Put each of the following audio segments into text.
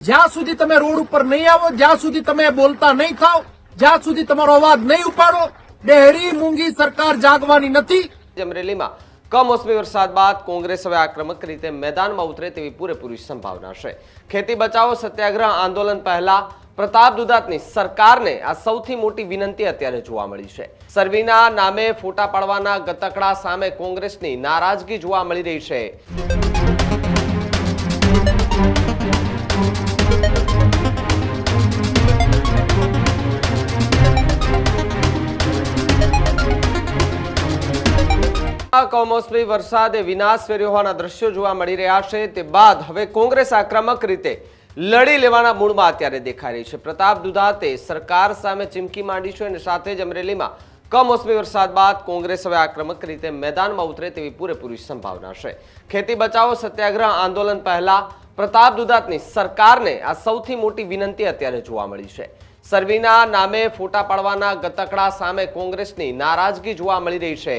જ્યાં સુધી તમે રોડ ઉપર નહીં આવો, જ્યાં સુધી તમે બોલતા નહીં થાવ, જ્યાં સુધી તમારો અવાજ નહીં ઉપાડો, ડેહરી મૂંગી સરકાર જાગવાની નથી। અમરેલીમાં કમોસમી વરસાદ બાદ કોંગ્રેસ હવે આક્રમક રીતે મેદાનમાં ઉતરે તેવી પૂરેપૂરી સંભાવના છે। ખેતી બચાવો સત્યાગ્રહ આંદોલન પહેલા પ્રતાપ દુધાતની સરકારને આ સૌથી મોટી વિનંતી અત્યારે જોવા મળી છે। સર્વેના નામે ફોટા પાડવાના ગતકડા સામે કોંગ્રેસની નારાજગી જોવા મળી રહી છે। કમોસમી વરસાદે વિનાશ ફેર્યો હોવાના દ્રશ્યો જોવા મળી રહ્યા છે। તે બાદ હવે કોંગ્રેસ આક્રમક રીતે લડી લેવાના મૂડમાં અત્યારે દેખાઈ રહી છે। પ્રતાપ દુધાતે સરકાર સામે ચીમકી માંડી છે અને સાથે જ અમરેલીમાં કમોસમી વરસાદ બાદ કોંગ્રેસ હવે આક્રમક રીતે મેદાનમાં ઉતરે તેવી પૂરેપૂરી સંભાવના છે। ખેતી બચાવો સત્યાગ્રહ આંદોલન પહેલા પ્રતાપ દુધાતની સરકારને આ સૌથી મોટી વિનંતી અત્યારે જોવા મળી છે। સર્વેના નામે ફોટા પાડવાના ગતકડા સામે કોંગ્રેસની નારાજગી જોવા મળી રહી છે।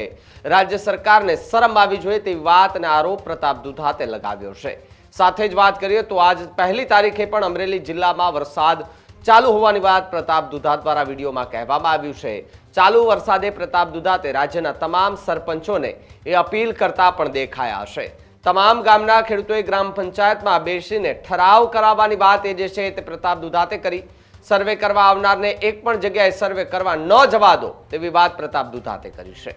રાજ્ય સરકારને શરમ આવી જોઈએ તેવી વાત અને આરોપ પ્રતાપ દુધાતે લગાવ્યો છે। સાથે જ વાત કરીએ તો આજ પહેલી તારીખે પણ અમરેલી જિલ્લામાં વરસાદ ચાલુ હોવાની વાત પ્રતાપ દુધાત દ્વારા વિડીયોમાં કહેવામાં આવ્યું છે। ચાલુ વરસાદે પ્રતાપ દુધાતે રાજ્યના તમામ સરપંચોને એ અપીલ કરતા પણ દેખાયા છે। તમામ ગામના ખેડૂતોએ ગ્રામ પંચાયતમાં બેસીને ઠરાવ કરાવવાની વાત એ જે છે તે પ્રતાપ દુધાતે કરી। સર્વે કરવા આવનારને એક પણ જગ્યાએ સર્વે કરવા ન જવા દો તેવી વાત પ્રતાપ દુધાતે કરી છે।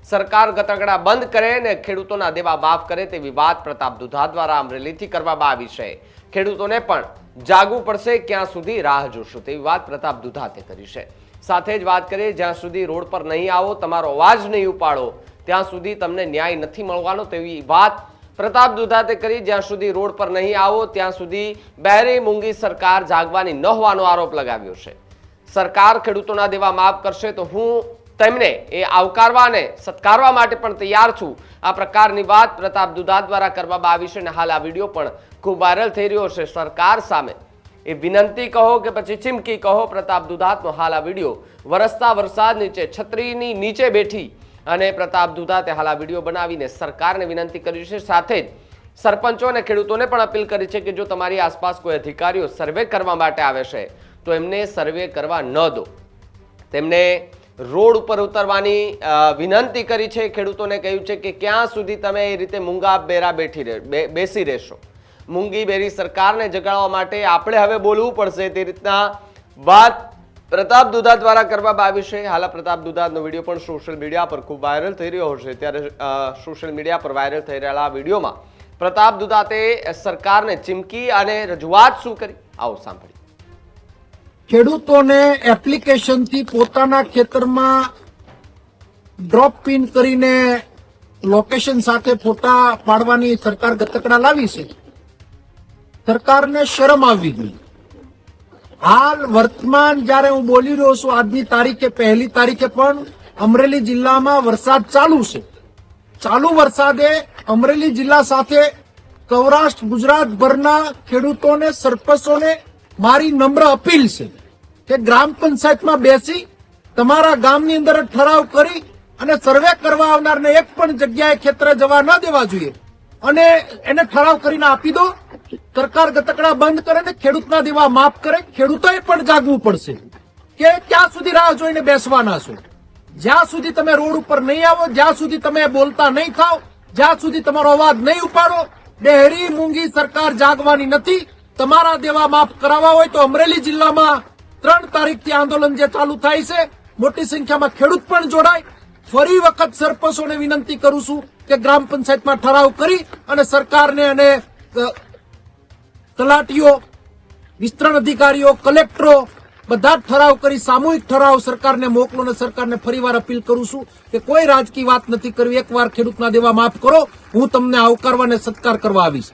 સરકાર ગતકડા બંધ કરે અને ખેડૂતોના દેવા માફ કરે તેવી વાત પ્રતાપ દુધાત દ્વારા અમરેલીથી કરવામાં આવી છે। ખેડૂતોને પણ જાગવું પડશે, ક્યાં સુધી રાહ જોશો તેવી વાત પ્રતાપ દુધાતે કરી છે। સાથે જ વાત કરીએ જ્યાં સુધી રોડ પર નહીં આવો, તમારો અવાજ નહીં ઉપાડો, ત્યાં સુધી તમને ન્યાય નથી મળવાનો તેવી વાત પ્રતાપ દુધાતે કરી। જ્યાં સુધી રોડ પર નહીં આવો ત્યાં સુધી બેરી મૂંગી સરકાર જાગવાની ન હોવાનો આરોપ લગાવ્યો છે। સરકાર ખેડૂતોના દેવા માફ કરશે તો હું તેમને એ આવકારવા અને સત્કારવા માટે પણ તૈયાર છું। આ પ્રકારની વાત પ્રતાપ દુધાત દ્વારા કરવામાં આવી છે અને હાલ આ વિડીયો પણ ખૂબ વાયરલ થઈ રહ્યો છે। સરકાર સામે એ વિનંતી કહો કે પછી ચીમકી કહો, પ્રતાપ દુધાતનો હાલ આ વિડીયો વરસતા વરસાદ નીચે છત્રીની નીચે બેઠી અને પ્રતાપ દુધાતે હાલ આ વિડીયો બનાવીને સરકારને વિનંતી કરી છે। સાથે જ સરપંચો અને ખેડૂતોને પણ અપીલ કરી છે કે જો તમારી આસપાસ કોઈ અધિકારીઓ સર્વે કરવા માટે આવે છે તો એમને સર્વે કરવા ન દો, તેમને રોડ ઉપર ઉતરવાની વિનંતી કરી છે। ખેડૂતોને કહ્યું છે કે ક્યાં સુધી તમે એ રીતે મૂંગા બેરા બેસી રહેશો। મૂંગી બેરી સરકારને જગાડવા માટે આપણે હવે બોલવું પડશે તે રીતના વાત પ્રતાપ દુધાત દ્વારા કરવામાં આવી છે। હાલ પ્રતાપ દુધાતનો વિડીયો પણ સોશિયલ મીડિયા પર ખૂબ વાયરલ થઈ રહ્યો છે। ત્યારે સોશિયલ મીડિયા પર વાયરલ થઈ રહેલા વિડીયોમાં પ્રતાપ દુધાતે સરકારને ચીમકી અને રજૂઆત શું કરી, આવો સાંભળીએ। ખેડૂતોને એપ્લિકેશનથી પોતાના ખેતરમાં ડ્રોપ પિન કરીને લોકેશન સાથે ફોટા પાડવાની સરકાર ગતકડા લાવી છે। સરકારને શરમ આવવી જોઈએ। હાલ વર્તમાન જયારે હું બોલી રહ્યો છું આજની તારીખે પહેલી તારીખે પણ અમરેલી જિલ્લામાં વરસાદ ચાલુ છે। ચાલુ વરસાદે અમરેલી જિલ્લા સાથે સૌરાષ્ટ્ર ગુજરાતભરના ખેડૂતોને સરપંચોને મારી નમ્ર અપીલ છે કે ગ્રામ પંચાયતમાં બેસી તમારા ગામની અંદર ઠરાવ કરી અને સર્વે કરવા આવનારને એક પણ જગ્યાએ ખેતરે જવા ન દેવા જોઈએ અને એને ઠરાવ કરીને આપી દો। સરકાર ગતકડા બંધ કરે ને ખેડૂતના દેવા માફ કરે। ખેડૂતોએ પણ જાગવું પડશે કે ક્યાં સુધી રાહ જોઈને બેસવાના છો। જ્યાં સુધી તમે રોડ ઉપર નહીં આવો, જ્યાં સુધી તમે બોલતા નહીં થાવ, જ્યાં સુધી તમારો અવાજ નહીં ઉપાડો, ડેહરી મૂંગી સરકાર જાગવાની નથી। તમારા દેવા માફ કરાવવા હોય તો અમરેલી જિલ્લામાં 3 તારીખથી આંદોલન જે ચાલુ થાય છે, મોટી સંખ્યામાં ખેડૂત પણ જોડાય। ફરી વખત સરપંચોને વિનંતી કરું છું કે ગ્રામ પંચાયતમાં ઠરાવ કરી અને સરકારને અને તલાટીઓ, વિસ્તરણ અધિકારીઓ, કલેક્ટરો બધા ઠરાવ કરી સામૂહિક ઠરાવ સરકારને મોકલો અને સરકારને ફરીવાર અપીલ કરું છું કે કોઈ રાજકીય વાત નથી કરવી। એકવાર ખેડૂતના દેવા માફ કરો, હું તમને આવકારવા અને સત્કાર કરવા આવીશ।